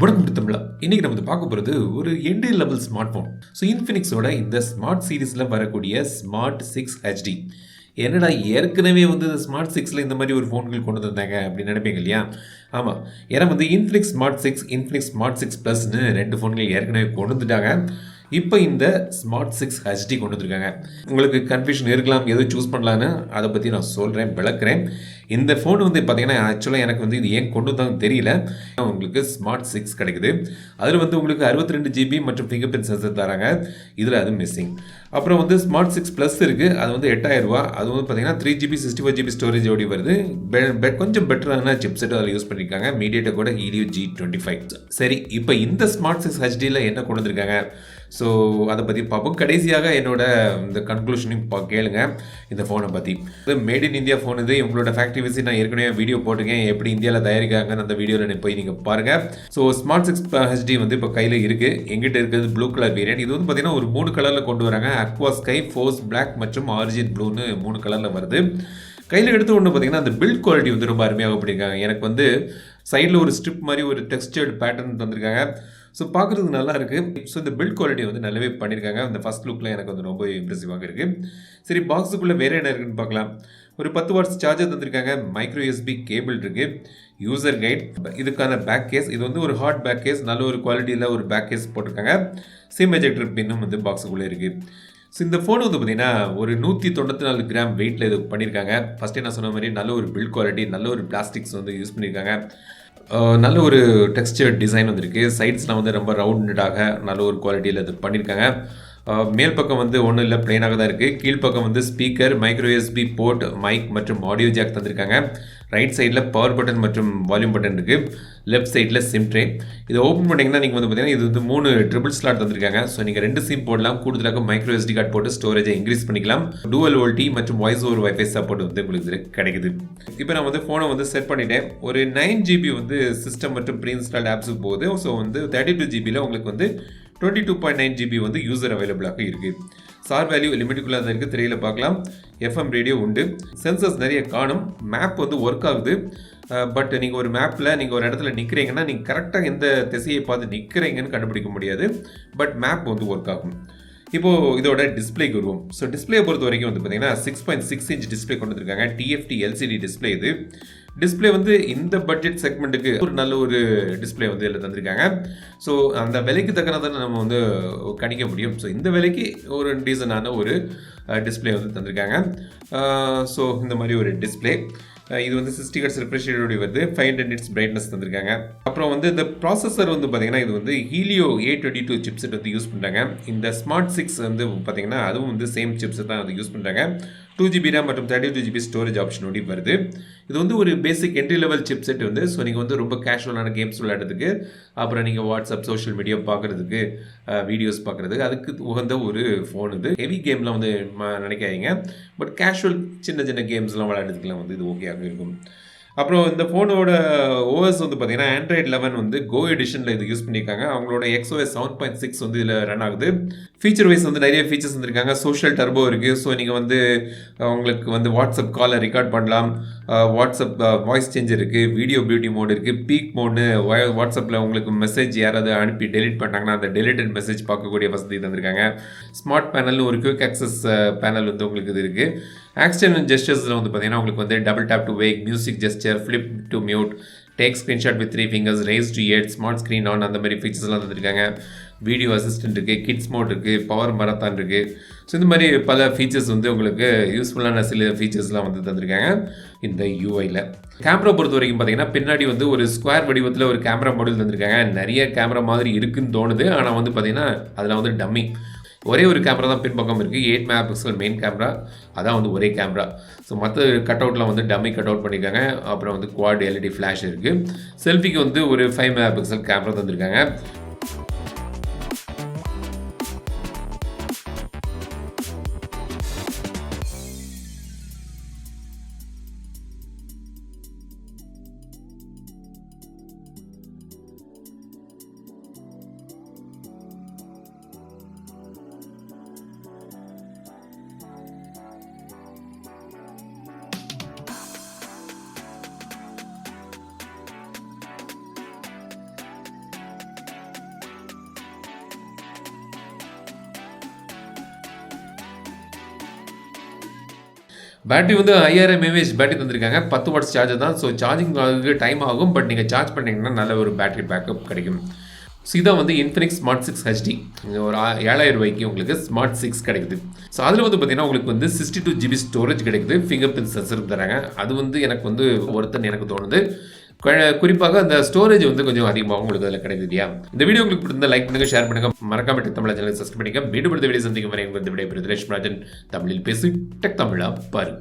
வணக்கம் தமிழா. இன்னைக்கு நம்ம பார்க்க போகிறது ஒரு entry level smart phone. So இன்ஃபினிக்ஸோட இந்த ஸ்மார்ட் சீரீஸில் வரக்கூடிய ஸ்மார்ட் 6 HD. என்னடா ஏற்கனவே வந்து இந்த ஸ்மார்ட் 6ல் இந்த மாதிரி ஒரு ஃபோன்கள் கொண்டு வந்தாங்க அப்படின்னு நினைப்பீங்க இல்லையா? ஆமாம், ஏன்னா வந்து இன்ஃபினிக்ஸ் ஸ்மார்ட் 6, இன்ஃபினிக்ஸ் ஸ்மார்ட் 6 ப்ளஸ்னு 2 ஃபோன்கள் ஏற்கனவே கொண்டு வந்துட்டாங்க. இப்போ இந்த ஸ்மார்ட் 6 HD கொண்டு வந்துருக்காங்க. உங்களுக்கு கன்ஃபியூஷன் இருக்கலாம், எதுவும் சூஸ் பண்ணலான்னு. அதை பற்றி நான் சொல்கிறேன், விளக்குறேன். இந்த ஃபோன் வந்து பார்த்தீங்கன்னா ஆக்சுவலாக எனக்கு வந்து இது ஏன் கொண்டு வந்தாங்க தெரியல. உங்களுக்கு ஸ்மார்ட் 6 கிடைக்குது. அதில் வந்து உங்களுக்கு 62GB மற்றும் ஃபிங்கர் பிரிண்ட் சென்சர் தராங்க. இதில் அது மிஸ்ஸிங். அப்புறம் வந்து ஸ்மார்ட் 6 ப்ளஸ் இருக்குது, அது வந்து 8000 ரூபா. அது வந்து பார்த்தீங்கன்னா 3GB 64GB ஸ்டோரேஜ் ஓடி வருது. கொஞ்சம் பெட்டரான சிப்செட் அதில் யூஸ் பண்ணியிருக்காங்க, மீடியாடெக் கூட ஹீலியோ G25. சரி, இப்போ இந்த ஸ்மார்ட் 6 HDயில் என்ன கொண்டு வந்திருக்காங்க, ஸோ அதை பற்றி பார்ப்போம். கடைசியாக என்னோட இந்த கன்க்ளூஷனையும் கேளுங்க இந்த ஃபோனை பற்றி. இது மேட் இன் இந்தியா ஃபோன். இது இவங்களோட ஃபேக்ட்ரி விசிட் நான் ஏற்கனவே வீடியோ போட்டிருக்கேன், எப்படி இந்தியாவில் தயாரிக்காங்கன்னு அந்த வீடியோவில் போய் நீங்கள் பாருங்கள். ஸோ ஸ்மார்ட் 6 HD வந்து இப்போ கையில் இருக்குது. எங்கிட்ட இருக்கிறது ப்ளூ கலர் வேரியன்ட். இது வந்து பார்த்தீங்கன்னா ஒரு 3 கலரில் கொண்டு வராங்க. அக்வா ஸ்கை, ஃபோர்ஸ் பிளாக் மற்றும் ஆரிஜின் ப்ளூன்னு 3 கலரில் வருது. கையில் எடுத்து ஒன்று பார்த்தீங்கன்னா அந்த பில்ட் குவாலிட்டி வந்து ரொம்ப அருமையாக பண்ணியிருக்காங்க. எனக்கு வந்து சைடில் ஒரு ஸ்ட்ரிப் மாதிரி ஒரு டெக்ஸ்டர்டு பேட்டர்ன் தந்திருக்காங்க. ஸோ பார்க்குறதுக்கு நல்லா இருக்குது. ஸோ இந்த பில்ட் குவாலிட்டி வந்து நல்லாவே பண்ணியிருக்காங்க. அந்த ஃபஸ்ட் லுக்கில் எனக்கு வந்து ரொம்ப இம்ப்ரெசிவாக இருக்குது. சரி, பாக்ஸுக்குள்ளே வேறு என்ன இருக்குன்னு பார்க்கலாம். ஒரு 10 வாட்ஸ் சார்ஜர் தந்திருக்காங்க. மைக்ரோ USB கேபிள் இருக்குது. யூசர் கைட், இதுக்கான பேக் கேஸ். இது வந்து ஒரு ஹாட் பேக் கேஸ், நல்ல ஒரு குவாலிட்டியில் ஒரு பேக் கேஸ் போட்டிருக்காங்க. சிம் எஜெக்டர் பின்னும் வந்து பாக்ஸுக்குள்ளே இருக்குது. ஸோ இந்த ஃபோன் வந்து பார்த்தீங்கன்னா ஒரு 194 கிராம் வெயிட்டில் இது பண்ணியிருக்காங்க. ஃபஸ்ட்டே நான் சொன்ன மாதிரி நல்ல ஒரு பில்ட் குவாலிட்டி, நல்ல ஒரு பிளாஸ்டிக்ஸ் வந்து யூஸ் பண்ணியிருக்காங்க. நல்ல ஒரு டெக்ஸ்டர் டிசைன் வந்துருக்கு. சைட்ஸ்லாம் வந்து ரொம்ப ரவுண்டடாக நல்ல ஒரு குவாலிட்டியில் இது பண்ணியிருக்காங்க. மேல் பக்கம் வந்து ஒன்றும் இல்லை, பிளெயினாக தான் இருக்குது. கீழ்ப்பக்கம் வந்து speaker, micro USB port, mic மற்றும் ஆடியோ ஜாக் தந்திருக்காங்க. ரைட் சைடில் பவர் பட்டன் மற்றும் வால்யூம் பட்டன் இருக்குது. லெஃப்ட் சைடில் சிம் ட்ரே. இதை ஓப்பன் பண்ணிங்கன்னா நீங்கள் வந்து பார்த்தீங்கன்னா இது வந்து 3 ட்ரிபிள் ஸ்லாட் தந்திருக்காங்க. ஸோ நீங்கள் 2 சிம் போடலாம். கூடுதலாக மைக்ரோ SD கார்டு போட்டு ஸ்டோரேஜை இன்க்ரீஸ் பண்ணிக்கலாம். டூவல் வோல்டி மற்றும் வாய்ஸ் ஓவர் வைஃபை சப்போர்ட் வந்து உங்களுக்கு இதில் கிடைக்குது. இப்போ நான் வந்து ஃபோனை வந்து செட் பண்ணிட்டேன். ஒரு 9GB வந்து சிஸ்டம் மற்றும் ப்ரீ இன்ஸ்டால்ட் ஆப்ஸுக்கு போகுது. ஸோ வந்து 32GBயில் உங்களுக்கு வந்து 22.9GB வந்து யூசர் அவைலபிளாக இருக்குது. சார் வேல்யூ லிமிட்டுக்குள்ளே தான் இருக்குது. திரையில் பார்க்கலாம். FM ரேடியோ உண்டு. சென்சர்ஸ் நிறைய காணும். மேப் வந்து ஒர்க் ஆகுது. பட் நீங்கள் ஒரு மேப்பில் நீங்கள் ஒரு இடத்துல நிற்கிறீங்கன்னா நீங்கள் கரெக்டாக எந்த திசையை பார்த்து நிற்கிறீங்கன்னு கண்டுபிடிக்க முடியாது. பட் மேப் வந்து ஒர்க் ஆகும். இப்போது இதோட டிஸ்பிளேக்கு வருவோம். ஸோ டிஸ்பிளே பொறுத்த வரைக்கும் வந்து பார்த்தீங்கன்னா 6.6 இன்ச் டிஸ்பிளே கொண்டு வந்திருக்காங்க. TFT LCD display. இது டிஸ்பிளே வந்து இந்த பட்ஜெட் செக்மெண்ட்டுக்கு ஒரு நல்ல ஒரு டிஸ்பிளே வந்து இதில் தந்திருக்காங்க. ஸோ அந்த விலைக்கு தக்கனதான நம்ம வந்து கணிக்க முடியும். ஸோ இந்த விலைக்கு ஒரு டீசனான ஒரு டிஸ்பிளே வந்து தந்திருக்காங்க. ஸோ இந்த மாதிரி ஒரு டிஸ்பிளே. இது வந்து 60 Hz refresh rate வருது. 500 nits பிரைட்னஸ் தந்திருக்காங்க. அப்புறம் வந்து இந்த ப்ராசஸர் வந்து பார்த்தீங்கன்னா இது வந்து ஹீலியோ A22 சிப்செட் வந்து யூஸ் பண்ணுறாங்க. இந்த ஸ்மார்ட் 6 வந்து பார்த்தீங்கன்னா அதுவும் வந்து சேம் சிப்செட் தான் வந்து யூஸ் பண்ணுறாங்க. 2GB RAM மற்றும் 32GB ஸ்டோரேஜ் ஆப்ஷனோடு வருது. இது வந்து ஒரு பேசிக் என்ட்ரி லெவல் சிப்செட் வந்து. ஸோ நீங்கள் வந்து ரொம்ப கேஷுவலான கேம்ஸ் விளையாடுறதுக்கு, அப்புறம் நீங்கள் வாட்ஸ்அப், சோஷியல் மீடியா பார்க்குறதுக்கு, வீடியோஸ் பார்க்குறதுக்கு அதுக்கு உகந்த ஒரு ஃபோன் இது. ஹெவி கேம்லாம் வந்து நினைக்காதீங்க. பட் கேஷுவல் சின்ன சின்ன கேம்ஸ்லாம் விளையாடுறதுக்குலாம் வந்து இது ஓகேயாக இருக்கும். அப்புறம் இந்த ஃபோனோட OS வந்து பார்த்தீங்கன்னா Android 11 வந்து Go எடிஷனில் இது யூஸ் பண்ணியிருக்காங்க. அவங்களோட XOS 7.6 வந்து இதில் ரன் ஆகுது. ஃபீச்சர் வைஸ் வந்து நிறைய ஃபீச்சர்ஸ் வந்துருக்காங்க. சோஷியல் டர்போ இருக்குது. ஸோ நீங்கள் வந்து உங்களுக்கு வந்து வாட்ஸ்அப் காலை ரெக்கார்ட் பண்ணலாம். வாட்ஸ்அப் வாய்ஸ் சேஞ்சர் இருக்குது. வீடியோ பியூட்டி மோட் இருக்குது. பீக் மோட்னு வாட்ஸ்அப்பில் உங்களுக்கு மெசேஜ் யாராவது அனுப்பி டெலிட் பண்ணிட்டாங்கன்னா அந்த டெலிட்டட் மெசேஜ் பார்க்கக்கூடிய வசதி தந்திருக்காங்க. ஸ்மார்ட் பேனல்னு ஒரு குயிக் ஆக்சஸ் பேனல் வந்து உங்களுக்கு இது இருக்குது. ஆக்ஷன் அண்ட் ஜெஸ்டர்ஸில் வந்து பார்த்தீங்கன்னா உங்களுக்கு வந்து double tap to wake, music gesture, flip to mute, take screenshot with 3 fingers, raise to எட், ஸ்மார்ட் ஸ்க்ரீன் ஆன், அந்த மாதிரி ஃபீச்சர்ஸ்லாம் தந்திருக்காங்க. வீடியோ அசிஸ்டன்ட் இருக்குது, கிட்ஸ் மோட் இருக்குது, பவர் மரத்தான் இருக்குது. ஸோ இந்த மாதிரி பல ஃபீச்சர்ஸ் வந்து உங்களுக்கு யூஸ்ஃபுல்லான சில ஃபீச்சர்ஸ்லாம் வந்து தந்திருக்காங்க இந்த யூஐயில். கேமரா பொறுத்த வரைக்கும் பார்த்தீங்கன்னா பின்னாடி வந்து ஒரு ஸ்கொயர் வடிவத்தில் ஒரு கேமரா மாடல் தந்திருக்காங்க. நிறைய கேமரா மாதிரி இருக்குன்னு தோணுது. ஆனால் வந்து பார்த்தீங்கன்னா அதில் வந்து டம்மி ஒரே ஒரு கேமரா தான் பின்பக்கம் இருக்குது. 8 MP மெயின் கேமரா, அதான் வந்து ஒரே கேமரா. ஸோ மற்ற கட் அவுட்லாம் வந்து டம்மி கட் அவுட் பண்ணியிருக்காங்க. அப்புறம் வந்து குவாட் LED ஃப்ளாஷ் இருக்குது. செல்ஃபிக்கு வந்து ஒரு 5 MP கேமரா தந்திருக்காங்க. பேட்டரி வந்து 5000 mAh பேட்டரி தந்திருக்காங்க. 10 வாட்ஸ் சார்ஜர் தான். ஸோ சார்ஜிங் ஆகுறதுக்கு டைம் ஆகும். பட் நீங்கள் சார்ஜ் பண்ணீங்கன்னா நல்ல ஒரு பேட்டரி பேக்கப் கிடைக்கும். ஸோ இதான் வந்து இன்ஃபினிக்ஸ் ஸ்மார்ட் 6 ஹெச்டி. ஒரு 7000 ரூபாய்க்கு உங்களுக்கு ஸ்மார்ட் 6 கிடைக்குது. ஸோ அதில் வந்து பார்த்தீங்கன்னா உங்களுக்கு வந்து 62 GB ஸ்டோரேஜ் கிடைக்குது. ஃபிங்கர் பிரிண்ட் சென்சர் தராங்க. அது வந்து எனக்கு வந்து ஒருத்தன் எனக்கு தோணுது. குறிப்பாக அந்த ஸ்டோரேஜ் வந்து கொஞ்சம் அதிகமாக உங்களுக்கு அதில் கிடைக்குது இல்லையா? இந்த வீடியோ உங்களுக்கு பிடிச்சிருந்தா லைக் பண்ணுங்க, ஷேர் பண்ணுங்க, மறக்காம டெக் தமிழ் சேனலை சப்ஸ்கிரைப் பண்ணிக்க. மீண்டும் அடுத்த வீடியோ சந்திக்கும் வரை உங்களுக்கு விடைபெறுவது ராஜன். தமிழில் பேசி டெக் தமிழா பாரு.